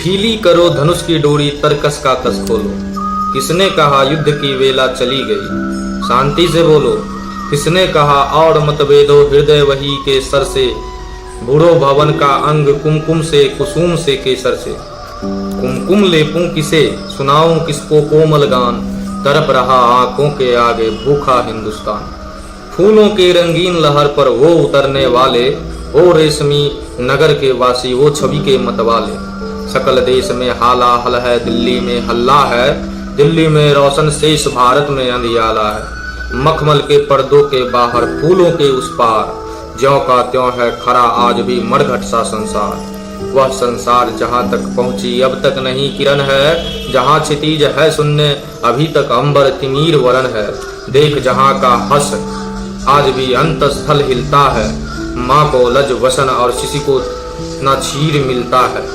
ढीली करो धनुष की डोरी, तरकस का कस खोलो। किसने कहा युद्ध की वेला चली गई, शांति से बोलो। किसने कहा और मतभेदो, हृदय वही के सर से। बूढ़ो भवन का अंग कुमकुम से, कुसुम से केसर से। कुमकुम लेपूं किसे, सुनाऊं किसको कोमल गान। तरप रहा आंखों के आगे भूखा हिंदुस्तान। फूलों के रंगीन लहर पर वो उतरने वाले, ओ रेशमी नगर के वासी, वो छवि के मतवाले। सकल देश में हाला हल है, दिल्ली में हल्ला है। दिल्ली में रोशन शेष, भारत में अंधियाला है। मखमल के पर्दों के बाहर, फूलों के उस पार, ज्यों का त्यों है खड़ा आज भी मरघट सा संसार। वह संसार जहाँ तक पहुँची अब तक नहीं किरण है, जहाँ क्षितिज है शून्य अभी तक अंबर तिमीर वरण है। देख जहाँ का हस आज भी अंतस्थल हिलता है, माँ को लज वसन और शिशु को न क्षीर मिलता है।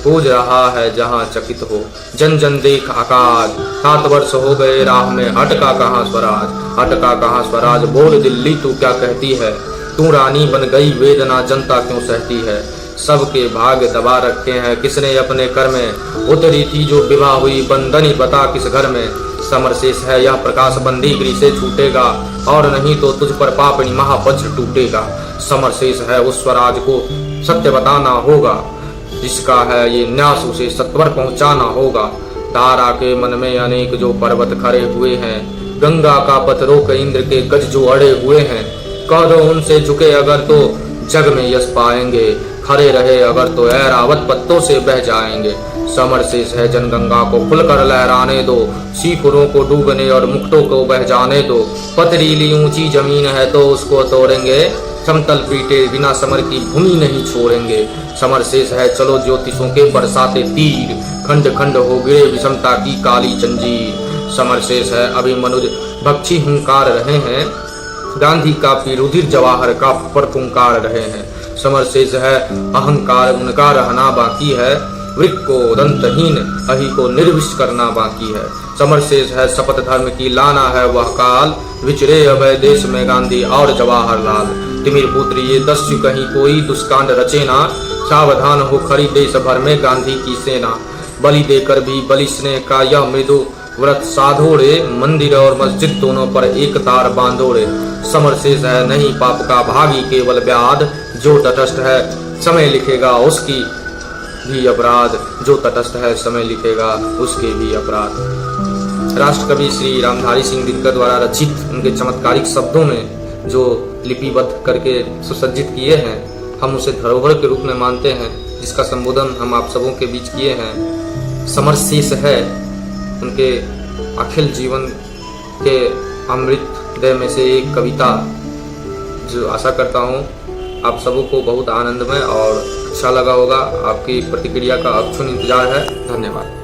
पूज रहा है जहाँ चकित हो, जन जन देख आकाश। 7 वर्ष हो गए राह में, अटका कहाँ स्वराज, अटका कहाँ स्वराज। बोल दिल्ली तू क्या कहती है, तू रानी बन गई वेदना जनता क्यों सहती है। सबके भाग्य दबा रखे हैं किसने अपने कर में, उतरी थी जो विवाह हुई बंदनी बता किस घर में। समरशेष है यह प्रकाश बंदी गृह से छूटेगा, और नहीं तो तुझ पर पापनी महावज्र टूटेगा। समरशेष है उस स्वराज को सत्य बताना होगा, जिसका है ये न्यास उसे सत्वर पहुंचाना होगा। तारा के मन में अनेक जो पर्वत खड़े हुए हैं, गंगा का पथ रोक इंद्र के गज जो अड़े हुए हैं। कह दो उनसे झुके अगर तो जग में यश पाएंगे, खड़े रहे अगर तो ऐरावत पत्तों से बह जाएंगे। समरशेष है जनगंगा को खुलकर लहराने दो, सीपुरों को डूबने और मुक्तों को बह जाने दो। पथरीली ऊंची जमीन है तो उसको तोड़ेंगे, समतल पीटे बिना समर की भूमि नहीं छोड़ेंगे। समरशेष है चलो ज्योतिषों के बरसाते तीर, खंड खंड हो गिरे विषमता की काली जंजीर। समरशेष है अभी मनुज भक्षी हुंकार रहे हैं, गांधी का पी रुधिर जवाहर का पर पुंकार रहे हैं। समरशेष है अहंकार उनका रहना बाकी है, वृक्ष को दंतहीन अहि को निर्विष करना बाकी है। समरशेष है शपथ धर्म की लाना है वह काल, विचरे अभय देश में गांधी और जवाहरलाल। तिमिर पुत्र ये दस्यु कहीं कोई दुष्कांड रचे ना, सावधान हो खड़ी देश भर में गांधी की सेना। बलि देकर भी बलि स्नेह का यह मृदु व्रत साधो रे, मंदिर और मस्जिद दोनों पर एक तार बांधो रे। समरशेष है नहीं पाप का भागी केवल व्याध, जो तटस्थ है समय लिखेगा उसकी भी अपराध। जो तटस्थ है समय लिखेगा उसके भी अपराध। राष्ट्र कवि श्री रामधारी सिंह दिनकर द्वारा रचित उनके चमत्कारिक शब्दों में जो लिपिबद्ध करके सुसज्जित किए हैं, हम उसे धरोहर के रूप में मानते हैं, जिसका संबोधन हम आप सबों के बीच किए हैं। समरशेष है उनके अखिल जीवन के अमृतदय में से एक कविता, जो आशा करता हूँ आप सबों को बहुत आनंदमय और अच्छा लगा होगा। आपकी प्रतिक्रिया का अक्षुण इंतजार है। धन्यवाद।